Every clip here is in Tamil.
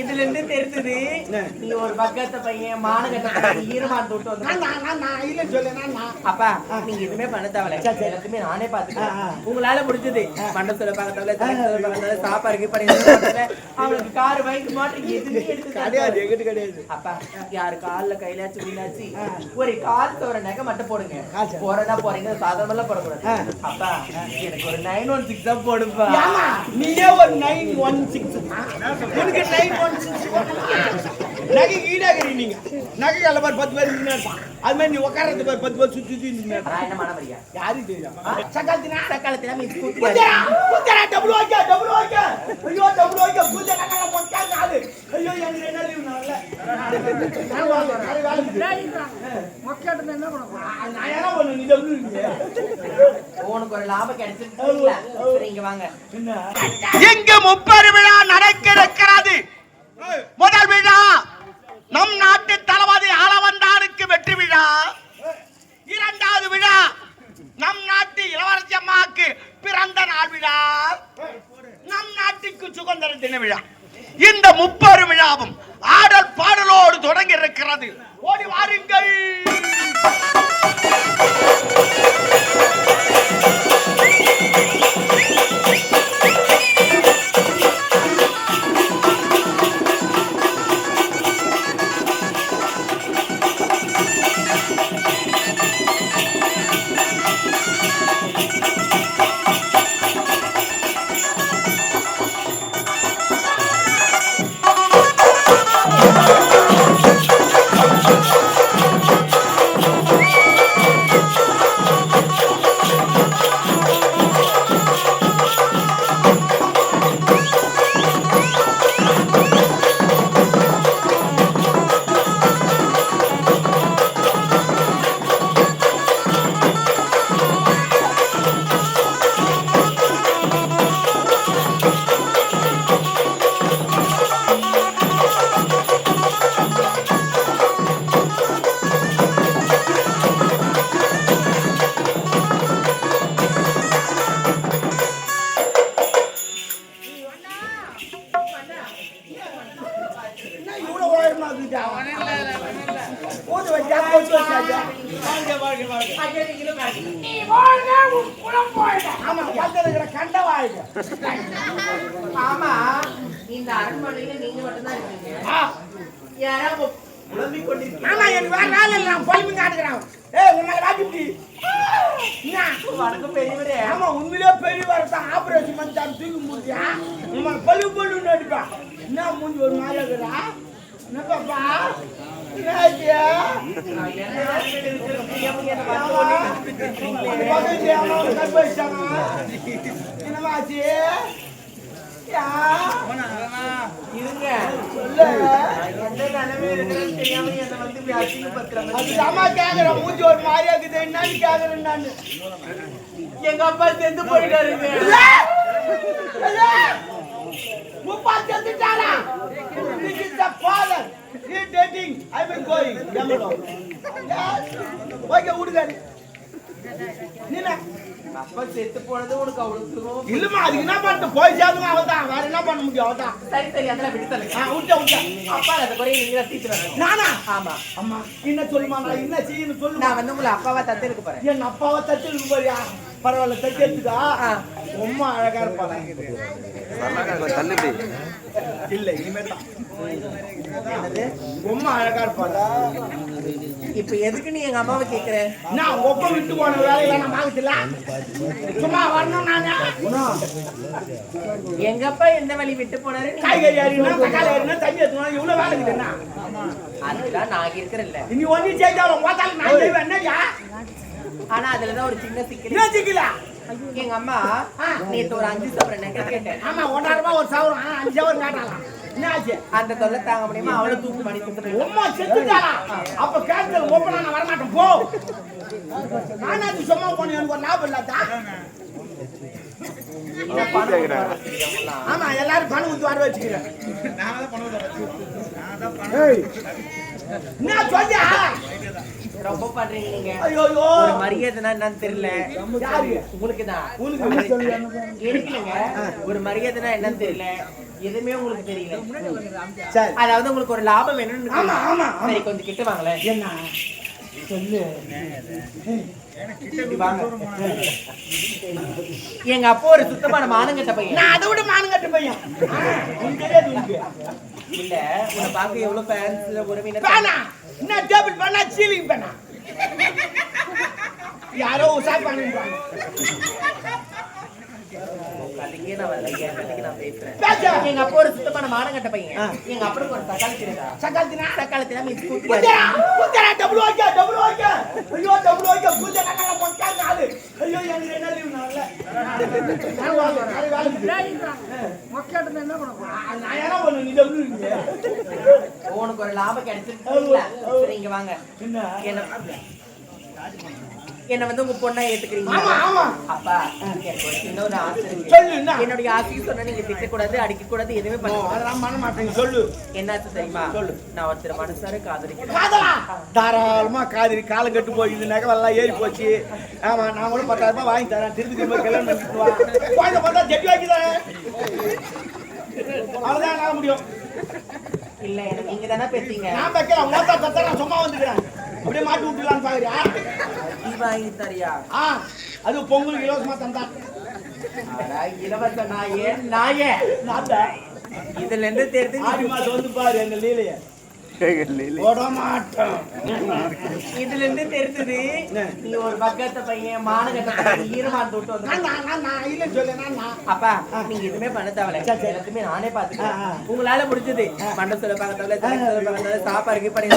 இதுல இருந்து தெரிஞ்சது நீ ஒரு பக்கத்த பையன் மானகட்ட ஈரமான் தொட்டு வந்து அப்பா நீங்க எதுவுமே பண்ண தேவையில்ல எல்லாத்தையுமே நானே பாத்துக்கிறேன் உங்களால முடிஞ்சது மண்டபத்துல பக்கத்துல சாப்பாடு பண்ணி அவங்களுக்கு காரு பைக் மாட்டு எதுவுமே எடுத்து கிடையாது அப்பா யாரு கால்ல கையிலாச்சு வீணாச்சு ஒரு கால் தவிர நகை மட்டும் போடுங்க போறதா போறீங்க சாதாரணமா போடக்கூடாது அப்பா எனக்கு ஒரு 916 தான் போடுப்பா நீயே ஒரு 916 எனக்கு 916 நகை ஈடாகிறீ நீங்க நகை அல்ல பார் 10 பேர் நின்னுட்டான் அது மாதிரி நீ உட்கார்றது பார் 10 பேர் சுத்தி நின்னுட்டான் நான் என்ன மனமரியா யாரு தெரியும் சக்காலத்தினா மீ ஸ்கூட்டி குத்தரா டபுள் ஓகே ஐயோ டபுள் ஓகே குத்தரா கல பொக்கா காது ஐயோ எனக்கு என்ன லீவ் என்ன பண்ண நான் என்ன பண்ண நீ டபுள் உனக்கு ஒரு லாபம் கிடைச்சிருக்கீங்களா சரி இங்க வாங்க எங்க முப்பெரு விழா நடக்கிறது முதல் விழா நம் நாட்டு தளபதி ஆளவந்தாருக்கு வெற்றி விழா இரண்டாவது விழா நம் நாட்டு இளவரசி அம்மாவுக்கு பிறந்த நாள் விழா நம் நாட்டுக்கு சுதந்திர தின விழா இந்த முப்பெரு விழாவும் ஆடல் பாடலோடு தொடங்கி இருக்கிறது ஓடி வாருங்கள் ஆமா இந்த அரண்மனையில நீங்க மட்டும் தான் இருக்கீங்க யாராவது புலம்பிக் கொண்டிருக்கீங்க ஆமா எனக்கு வேற நாள் இல்ல நான் புலம்பி காட்டுறேன் ஏய் உன்னால வாடிட்டி வணக்கம் பெரியவரே ஆமா உண்மையிலே பெரியவர் தான் ஆபரேஷன் பண்ணி தான் தூக்கி முடியா உன்னை பல்லு நடிப்பா என்ன மூஞ்சி ஒரு மாதிரி இருக்குடா என்ன பாப்பா என்னமாச்சு இருங்க தெரியாம என்ன வந்து கேக்குற மூஞ்சி ஒரு மாதிரியா இருக்குது என்னன்னு கேக்குறேன் நான் எங்க அப்பா செத்து போயிட்டாருங்க முப்பா செத்துட்டாரா this is the father he dating I been going yamalo okay உடுங்க நீனா அப்பா செத்து போனது உனக்கு அவ்வளவு இல்லமா அது என்ன பண்ண போய் சேதுங்க அவதான் வேற என்ன பண்ண முடியும் அவதான் சரி அதெல்லாம் விடுதலை உட்ட அப்பா அத குறைய நீங்க தீத்துறாங்க நானா ஆமா அம்மா என்ன சொல்லுமா நான் என்ன செய்யணும் சொல்லு நான் வந்து உங்களை அப்பாவா தத்து இருக்க போறேன் என் அப்பாவை தத்து இருக்கு பாரியா பரவாயில்ல தத்து எடுத்துக்கா ரொம்ப அழகா இருப்பாங்க இல்ல இனிமேல் தான் ரொம்ப அழகா இருப்பாங்க இப்ப எதுக்கு நீ எங்க அம்மாவை கேக்குற நான் ஒப்ப விட்டு போன வேலையில நான் வாங்கல சும்மா வரணும் நானே எங்க அப்பா எந்த வழி விட்டு போனாரு காய்கறி அரினா தக்காளி அரினா தண்ணி ஏத்துனா இவ்வளவு வேலை இருக்குதுன்னா அதெல்லாம் நான் இருக்கிறேன்ல நீ ஒண்ணு செய்தாலும் போதாலும் நான் செய்வேன் என்னயா ஆனா அதுலதான் ஒரு சின்ன சிக்கல் என்ன சிக்கல எங்க அம்மா நேத்து ஒரு 5 சவரன் நகை கேட்டேன் ஆமா 1,000 ரூபாய் ஒரு சவரம் 5 சவரம் காட்டலாம் என்னாச்சு அந்த தொல்லை தாங்க முடியுமா அவளை தூக்கு பண்ணி கொடுத்துட்டு அம்மா செத்துட்டாளா அப்ப கேன்சல் ஓபனா நான் வர மாட்டேன் போ நானாச்சு சும்மா போன எனக்கு ஒரு லாபம் இல்லாதா ஆமா எல்லாரும் பணம் ஊத்தி வர வச்சுக்கிறேன் நான் தான் பணம் ஊத்த வச்சிருக்கேன் நான் தான் பணம் என்ன சொல்லியா ரொம்ப பண்றீங்க நீங்க. ஐயோ ஒரு மரியாதைனா என்னன்னு தெரியல. உங்களுக்கு தான் இருக்குங்க. ஒரு மரியாதைனா என்னன்னு தெரியல. எதுவுமே உங்களுக்கு தெரியல. அதாவது உங்களுக்கு ஒரு லாபம் வேணும்னு. சரி கொஞ்சம் கிட்ட வாங்களேன். என்ன சொல்லு. எங்க அப்பா ஒரு சுத்தமான மானங்கட்ட பையன். நான் அதை விட மானங்கட்ட பையன். இல்ல உன்னை பார்க்க எவ்வளவு ஃபேன்ஸ் உறவினர். என்ன டேபிள் பண்ணா சீலிங் பண்ணா யாரோ உஷா பண்ணிருப்பாங்க. எங்க அப்பா ஒரு சுத்தமான மானங்கட்ட பையன். எங்க அப்பனுக்கு ஒரு தக்காளி தினா. தக்காளி தினா means double okay double okay. ஐயோ டபுள் ஓகே பூஜை கண்ணல பொட்டா காலு. ஐயோ எனக்கு என்ன லீவ் நாள. மக்கட்ட என்ன பண்ண போறா? நான் என்ன பண்ணு நீ டபுள் இருக்கீங்க. உனக்கு ஒரு லாபம் கிடைச்சிருக்குல. சரி இங்க வாங்க. என்ன வந்து உங்க பொண்ணா ஏத்துக்கிறீங்க? ஆமா ஆமா. அப்பா எனக்கு ஒரு சின்ன ஒரு ஆசை இருக்கு. சொல்லு என்ன? என்னோட ஆசையை சொன்னா நீங்க திட்ட கூடாது, அடிக்க கூடாது, எதுவுமே பண்ண கூடாது. அதெல்லாம் பண்ண மாட்டேங்க. சொல்லு. என்னாச்சு தெரியுமா? சொல்லு. நான் ஒருத்தர் மனசார காதலிக்கிறேன். காதலா? தாராளமா காதலி. காலம் கட்டு போகுது, நகவெல்லாம் ஏறி போச்சு. ஆமா நான் கூட 10,000 ரூபாய் வாங்கி தரேன். திருப்பி போய் கல்யாணம் பண்ணிட்டு வா. குழந்தை பார்த்தா ஜெட்டி வாங்கி தரேன். அவ்வளவுதான் என்னால முடியும். இல்ல எனக்கு நீங்க தானே பேசுறீங்க. நான் வைக்கிறேன். மோத்தா தத்தா நான் சும்மா வந்துக்கிறேன். அப்படியே மாட்டி விட்டுலான்னு பாக்குறியா? நீ வாங்கி தரியா? அது பொங்கலுக்கு இலவசமா தந்தா. இலவச நாயே நாயே நாட்டா இதுல இருந்து தெரிஞ்சு ஆடி மாசம் வந்து பாரு எங்க லீலைய ஓட மாட்டோம். இதுல இருந்து தெரிஞ்சது நீ ஒரு பக்கத்த பையன் மானகட்ட ஈரமான் தொட்டு வந்து இல்ல சொல்ல. அப்பா நீங்க எதுவுமே பண்ண தேவையில்ல. எல்லாத்தையுமே நானே பாத்துக்கிறேன். உங்களால முடிஞ்சது மண்ட சொல்ல பார்க்க தேவையில்ல, சாப்பாடு பண்ணி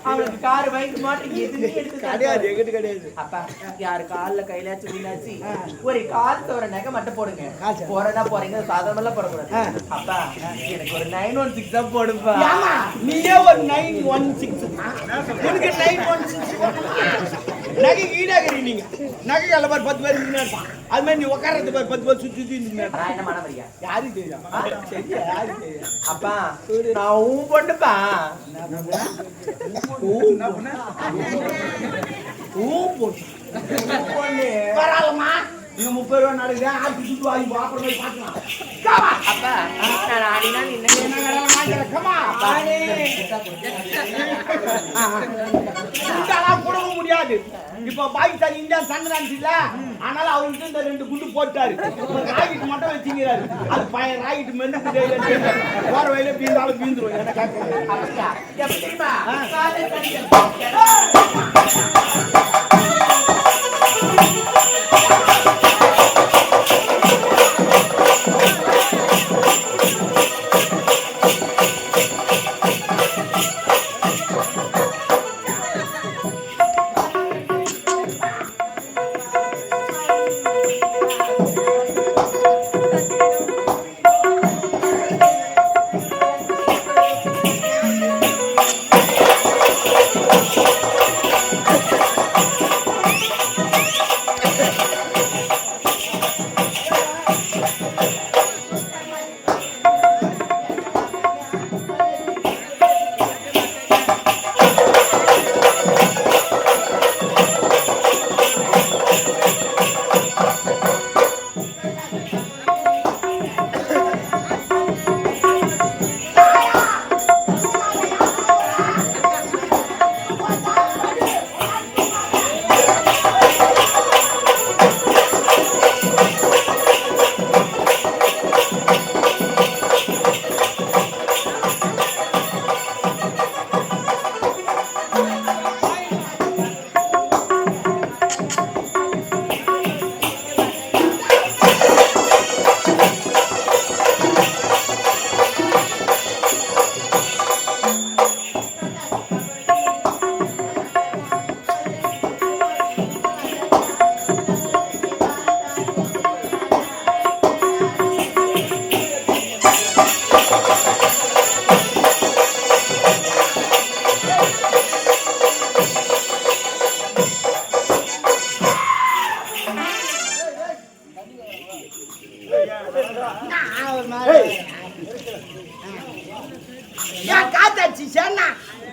அவங்களுக்கு கார் பைக் மாட்டி எதுவுமே எடுத்து கிடையாது. எங்கிட்ட கிடையாது. அப்பா யாரு கால்ல கையிலாச்சு வீணாச்சு ஒரு கால் தோற நகை மட்டும் போடுங்க. போறதா போறீங்க சாதாரணமா போடக்கூடாது. அப்பா எனக்கு ஒரு 916 தான் போடுப்பா. நீயே ஒரு 916 எனக்கு 916 நகை ஈடாகிறீ. நீங்க நகை கல்ல பாரு 10 பேர் நின்னுட்டான். அது மாதிரி நீ உட்கார்றது பாரு 10 பேர் சுத்தி சுத்தி நின்னுட்டான். நான் என்ன பண்ண முடியா? யாருக்கு தெரியும்? சரியா யாருக்கு தெரியும்? அப்பா நான் ஊ பொண்ணுப்பா. பரவாயில்லம்மா. நீங்க 30 ரூபா நடக்குது. ஆட்டு சுட்டு வாங்கி அப்புறம் போய் பார்க்கலாம். அப்பா நான் ஆடினா நீ கொடுக்க முடியாது. இப்ப பாகிஸ்தான் இந்தியா சங்கராந்தி இல்ல, ஆனால அவருக்கு இந்த 2 குண்டு போட்டாரு. ராக்கெட் மட்டும் வச்சுக்கிறாரு. அது பையன் ராக்கெட் மென்னு போற வயல பீந்தாலும் பீந்துரும். என்ன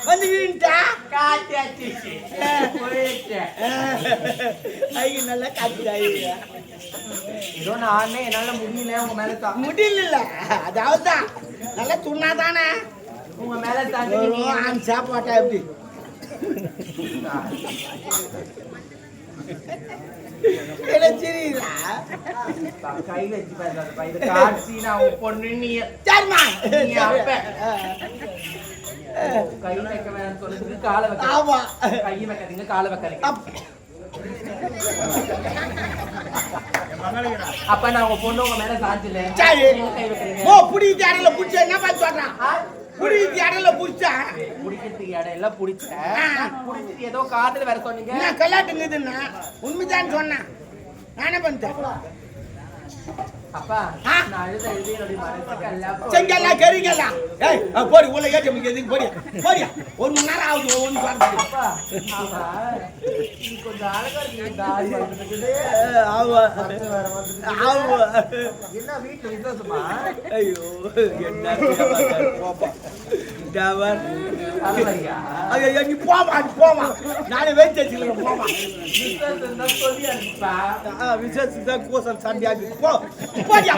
வந்து வீண்டா காத்தியாச்சு போயிடுச்சு. ஐயோ நல்லா காத்துட்டாய் ஏதோ நானே என்னால முடியல உங்க மேல முடியல அதாவது நல்லா துண்ணாதானே உங்க மேல தாண்டி சாப்பாட்டா எப்படி கையில வச்சு பாரு காட்சி நான் உன் பொண்ணு நீ சரிமா நீ அப்ப கையில வைக்க வேணாம்னு சொல்றதுக்கு காலை வைக்க ஆமா கையை வைக்காதீங்க காலை வைக்காதீங்க அப்ப நான் உங்க பொண்ணு உங்க மேல சாஞ்சல சரி கை வைக்கிறீங்க ஓ புடி தேடல புடிச்ச என்ன பண்ண சொல்றான் புடி தேடல புடிச்சா புடிக்கிறதுக்கு இடம் எல்லாம் புடிச்சிட்டு ஏதோ காதுல வேற சொன்னீங்க நான் கல்லாட்டுங்குதுன்னா உண்மைதான் சொன்னேன் நானே பண்ணிட்டேன் அப்பா நான் அழுத என்னுடைய மனசுக்கு எல்லாம் செங்கல்லாம் கறிங்கல்லாம் ஏய் போடி உள்ள ஏற்றி முடிக்கிறதுக்கு போடியா போடியா 1 மணி நேரம் ஆகுது ஒன்று சொல்றது அப்பா ஆமா நீ கொஞ்சம் அழகா இருக்கீங்க தாடி வந்துருக்குது ஆமா ஆமா என்ன வீட்டுல விசேஷமா ஐயோ என்ன போப்பா டவர் ஐயோ நீ போமா நானே வெயிட் வச்சுக்கிறேன் போமா விசேஷம் தான் சொல்லி அனுப்பா விசேஷம் தான் கோசம் சண்டையாக்கு போ போடியா